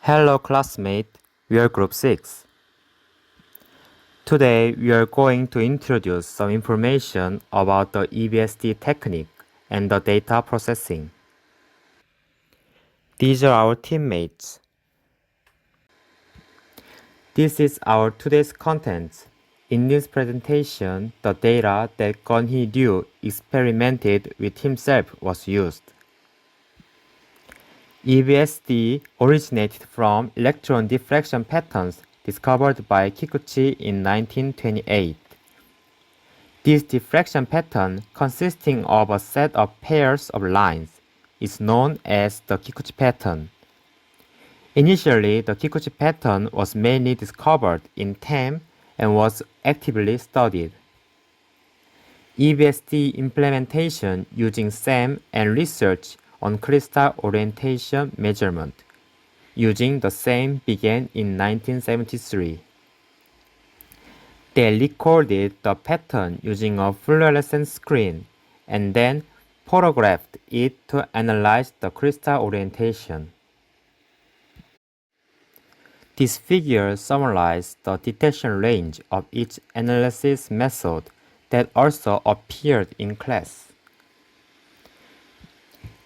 Hello classmate, we are group 6. Today we are going to introduce some information about the EBSD technique and the data processing. These are our teammates. This is our today's content. In this presentation, the data that Gon-hee Ryu experimented with himself was used. EBSD originated from electron diffraction patterns discovered by Kikuchi in 1928. This diffraction pattern, consisting of a set of pairs of lines, is known as the Kikuchi pattern. Initially, the Kikuchi pattern was mainly discovered in TEM and was actively studied. EBSD implementation using SEM and research on crystal orientation measurement using the SEM began in 1973. They recorded the pattern using a fluorescent screen and then photographed it to analyze the crystal orientation. This figure summarizes the detection range of each analysis method that also appeared in class.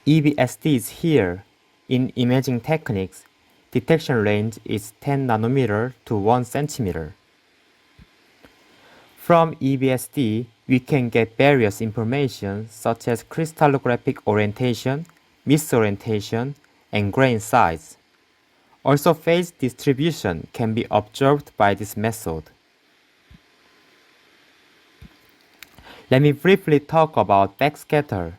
EBSD is here. In imaging techniques, detection range is 10 nanometer to 1 centimeter. From EBSD, we can get various information such as crystallographic orientation, misorientation, and grain size. Also, phase distribution can be observed by this method. Let me briefly talk about backscatter.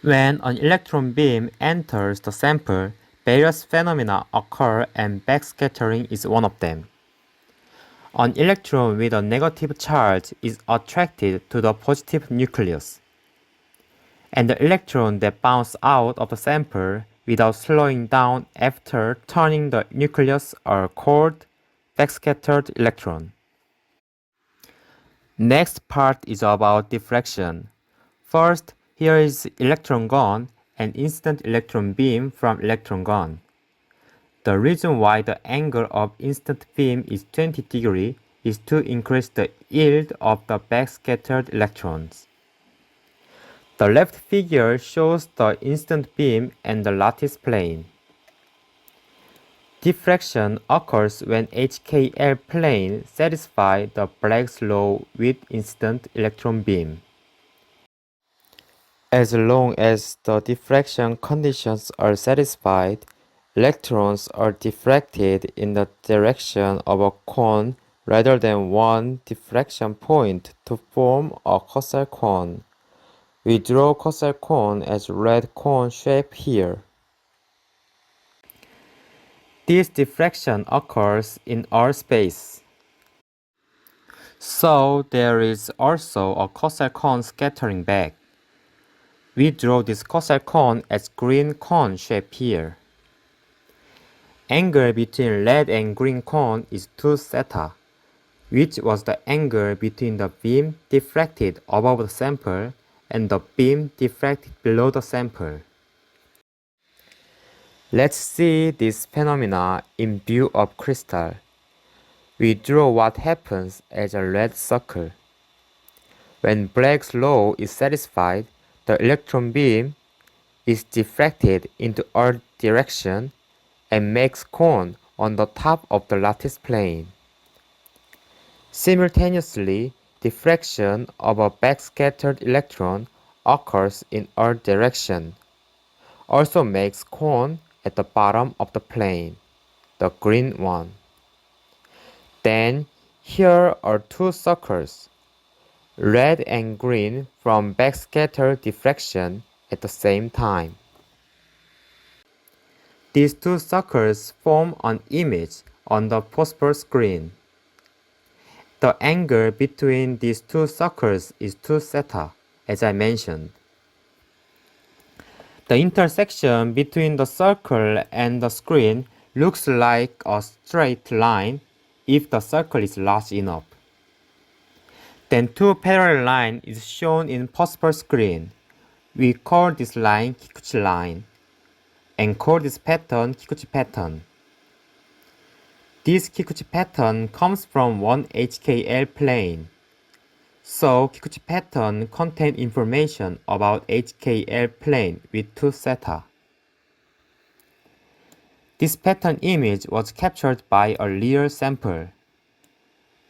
When an electron beam enters the sample, various phenomena occur and backscattering is one of them. An electron with a negative charge is attracted to the positive nucleus, and the electron that bounces out of the sample without slowing down after turning the nucleus are called backscattered electron. Next part is about diffraction. First, here is electron gun and incident electron beam from electron gun. The reason why the angle of incident beam is 20 degrees is to increase the yield of the backscattered electrons. The left figure shows the incident beam and the lattice plane. Diffraction occurs when HKL plane satisfies the Black's law with incident electron beam. As long as the diffraction conditions are satisfied, electrons are diffracted in the direction of a cone rather than one diffraction point to form a Kossel cone. We draw Kossel cone as red cone shape here. This diffraction occurs in all space. So there is also a Kossel cone scattering back. We draw this Kossel cone as green cone shape here. Angle between red and green cone is 2 theta, which was the angle between the beam diffracted above the sample and the beam diffracted below the sample. Let's see this phenomena in view of crystal. We draw what happens as a red circle. When Black's law is satisfied, the electron beam is diffracted into all directions and makes cone on the top of the lattice plane. Simultaneously, diffraction of a backscattered electron occurs in all directions, also makes cone at the bottom of the plane, the green one. Then, here are two circles, red and green from backscatter diffraction at the same time. These two circles form an image on the phosphor screen. The angle between these two circles is 2 theta, as I mentioned. The intersection between the circle and the screen looks like a straight line if the circle is large enough. Then two parallel lines is shown in phosphor screen. We call this line Kikuchi line. and call this pattern Kikuchi pattern. This Kikuchi pattern comes from one HKL plane. So Kikuchi pattern contains information about HKL plane with two theta. This pattern image was captured by a real sample.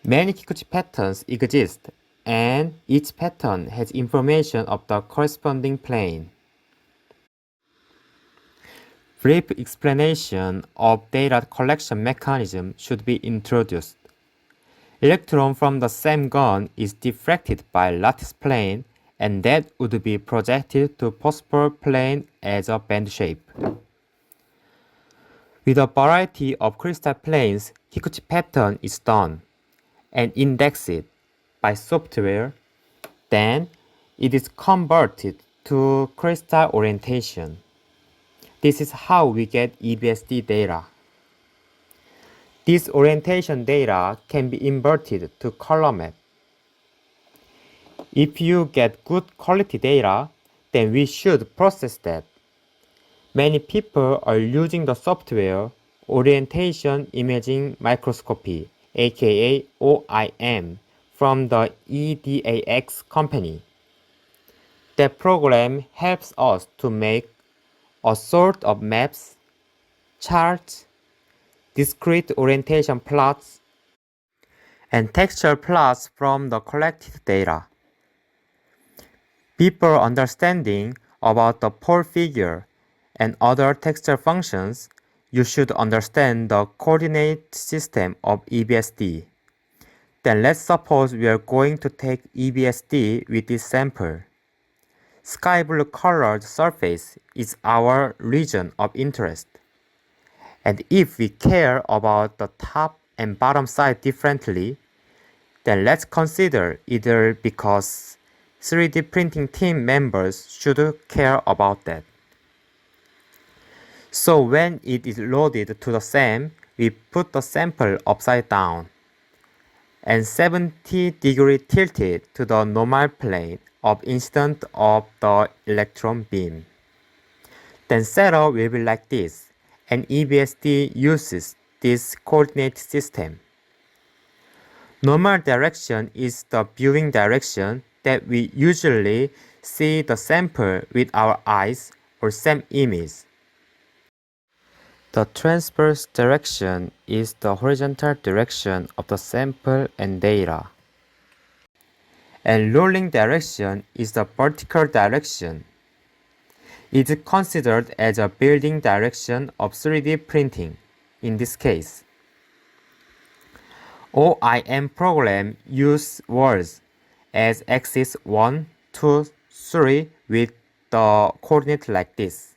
Many Kikuchi patterns exist, and each pattern has information of the corresponding plane. Brief explanation of data collection mechanism should be introduced. Electron from the same gun is diffracted by lattice plane, and that would be projected to phosphor plane as a band shape. With a variety of crystal planes, Kikuchi pattern is done and indexed by software. Then it is converted to crystal orientation. This is how we get EBSD data. This orientation data can be inverted to color map. If you get good quality data, then we should process that. Many people are using the software Orientation Imaging Microscopy, aka OIM, from the EDAX company. That program helps us to make a sort of maps, charts, discrete orientation plots, and texture plots from the collected data. Before understanding about the pole figure and other texture functions, you should understand the coordinate system of EBSD. Then let's suppose we are going to take EBSD with this sample. Sky blue colored surface is our region of interest. And if we care about the top and bottom side differently, then let's consider either because 3D printing team members should care about that. So when it is loaded to the SAM, we put the sample upside down and 70 degree tilted to the normal plane of incident of the electron beam. Then setup will be like this, and EBSD uses this coordinate system. Normal direction is the viewing direction that we usually see the sample with our eyes or SAM image. The transverse direction is the horizontal direction of the sample and data. And rolling direction is the vertical direction. It is considered as a building direction of 3D printing in this case. OIM program use words as axis 1, 2, 3 with the coordinate like this.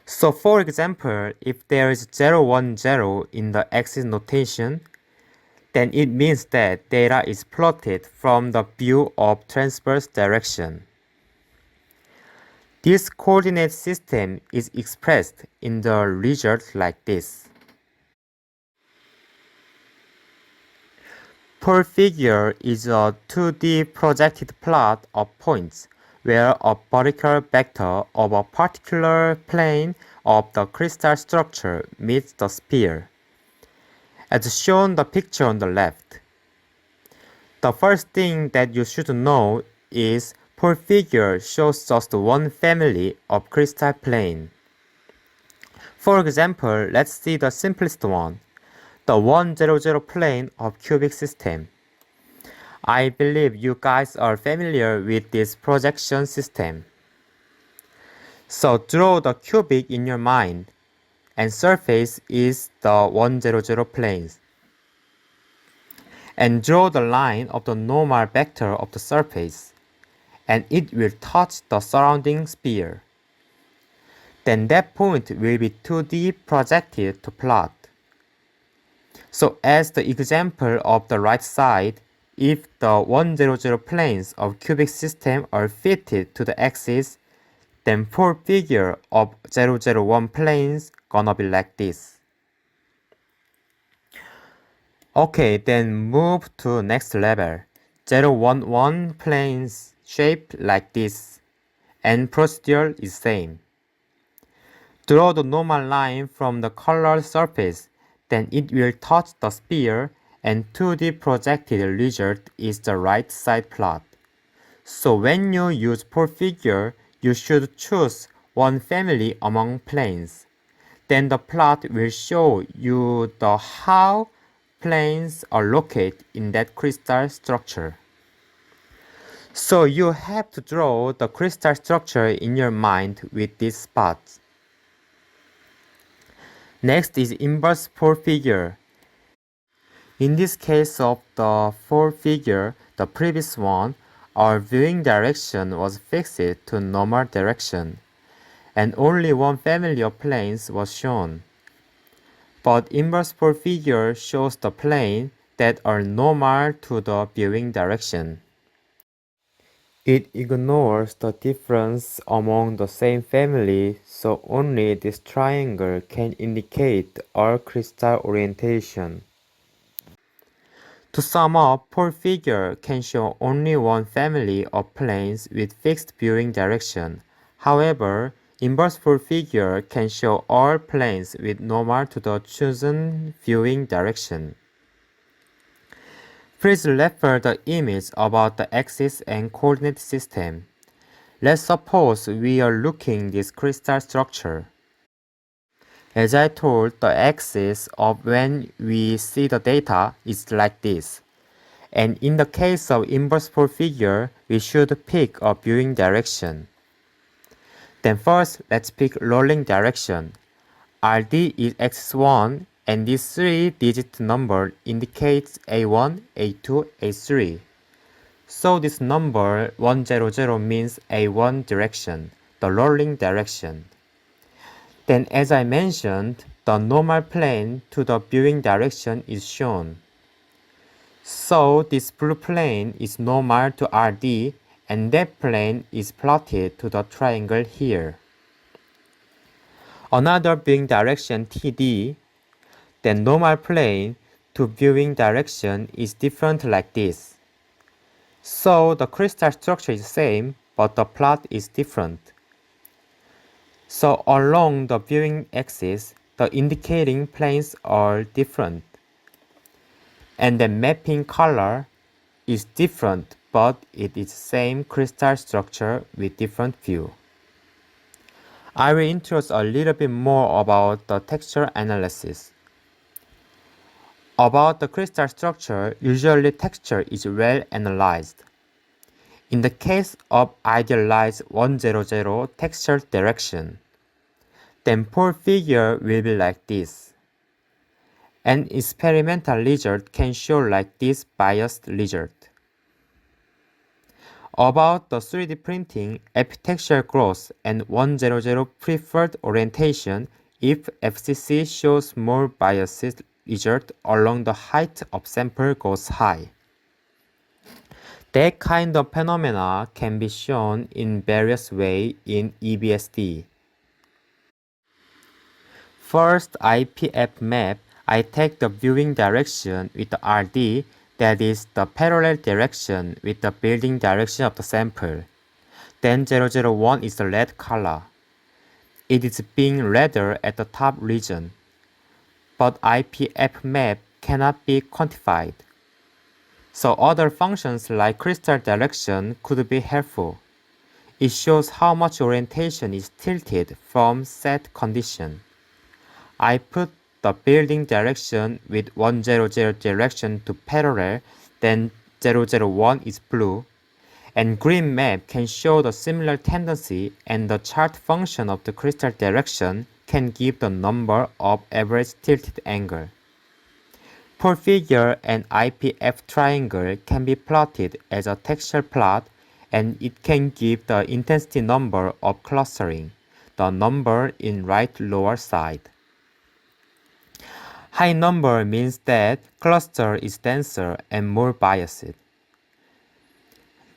So for example, if there is 0, 1, 0 in the axis notation, then it means that data is plotted from the view of transverse direction. This coordinate system is expressed in the result like this. Pole figure is a 2D projected plot of points where a vertical vector of a particular plane of the crystal structure meets the sphere, as shown in the picture on the left. The first thing that you should know is pole figure shows just one family of crystal plane. For example, let's see the simplest one, the 100 plane of cubic system. I believe you guys are familiar with this projection system. So draw the cubic in your mind, and surface is the 100 planes. And draw the line of the normal vector of the surface, and it will touch the surrounding sphere. Then that point will be 2D projected to plot. So as the example of the right side, if the 100 planes of cubic system are fitted to the axis, then pole figure of 001 planes gonna be like this. Okay, then move to next level. 011 planes shaped like this, and procedure is same. Draw the normal line from the colored surface, then it will touch the sphere, and 2D projected result is the right side plot. So when you use pole figure, you should choose one family among planes. Then the plot will show you the how planes are located in that crystal structure. So you have to draw the crystal structure in your mind with these spots. Next is inverse pole figure. In this case of the pole figure, the previous one, our viewing direction was fixed to normal direction, and only one family of planes was shown. But inverse pole figure shows the plane that are normal to the viewing direction. It ignores the difference among the same family, so only this triangle can indicate our crystal orientation. To sum up, pole figure can show only one family of planes with fixed viewing direction. However, inverse pole figure can show all planes with normal to the chosen viewing direction. Please refer the image about the axis and coordinate system. Let's suppose we are looking this crystal structure. As I told, the axis of when we see the data is like this. And in the case of inverse pole figure, we should pick a viewing direction. Then first, let's pick rolling direction. RD is x1 and this 3-digit number indicates A1, A2, A3. So this number 100 means A1 direction, the rolling direction. Then as I mentioned, the normal plane to the viewing direction is shown. So this blue plane is normal to RD and that plane is plotted to the triangle here. Another viewing direction TD, then normal plane to viewing direction is different like this. So the crystal structure is same, but the plot is different. So along the viewing axis, the indicating planes are different. And the mapping color is different, but it is same crystal structure with different view. I will introduce a little bit more about the texture analysis. About the crystal structure, usually texture is well analyzed. In the case of idealized 100 texture direction, then pole figure will be like this. An experimental result can show like this biased result. About the 3D printing, epitextual growth and 100 preferred orientation if FCC shows more biased result along the height of sample goes high. That kind of phenomena can be shown in various ways in EBSD. First IPF map, I take the viewing direction with the RD, that is the parallel direction with the building direction of the sample. Then 001 is the red color. It is being redder at the top region. But IPF map cannot be quantified. So other functions like crystal direction could be helpful. It shows how much orientation is tilted from set condition. I put the building direction with 100 direction to parallel, then 001 is blue, and green map can show the similar tendency, and the chart function of the crystal direction can give the number of average tilted angle. Pole figure and IPF triangle can be plotted as a texture plot, and it can give the intensity number of clustering, the number in right lower side. High number means that cluster is denser and more biased.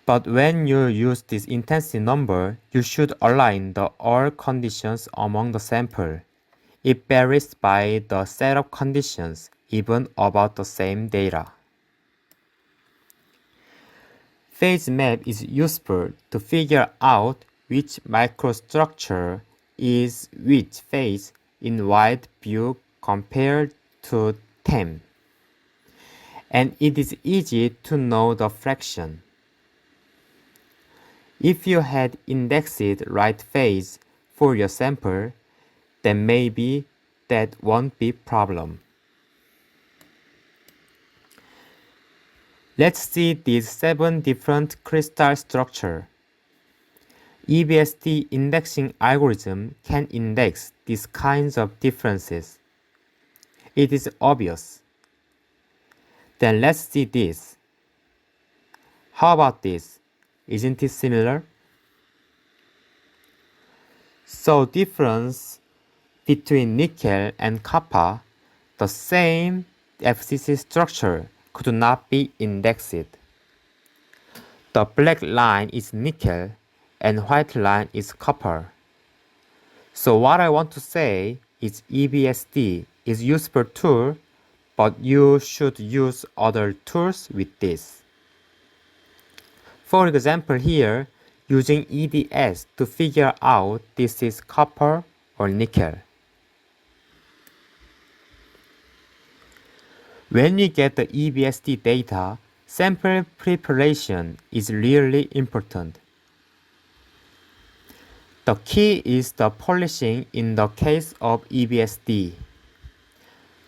But when you use this intensity number, you should align the all conditions among the sample. It varies by the set of conditions, even about the same data. Phase map is useful to figure out which microstructure is which phase in wide view compared to 10. And it is easy to know the fraction. If you had indexed right phase for your sample, then maybe that won't be problem. Let's see these 7 different crystal structures. EBSD indexing algorithm can index these kinds of differences. It is obvious. Then let's see this. How about this? Isn't it similar? So difference between nickel and copper, the same FCC structure could not be indexed. The black line is nickel and white line is copper. So what I want to say is EBSD is useful tool, but you should use other tools with this. For example here, using EDS to figure out this is copper or nickel. When we get the EBSD data, sample preparation is really important. The key is the polishing in the case of EBSD.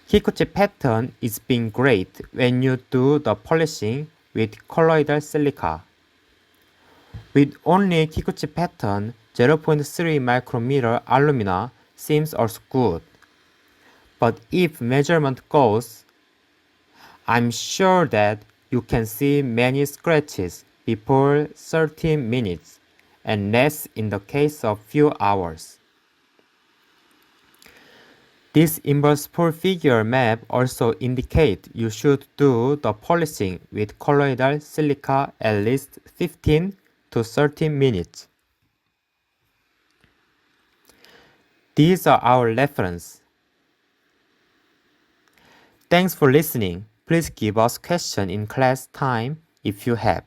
Kikuchi pattern is being great when you do the polishing with colloidal silica. With only Kikuchi pattern, 0.3 micrometer alumina seems also good. But if measurement goes, I'm sure that you can see many scratches before 30 minutes and less in the case of few hours. This inverse full figure map also indicates you should do the polishing with colloidal silica at least 15 to 30 minutes. These are our references. Thanks for listening. Please give us questions in class time if you have.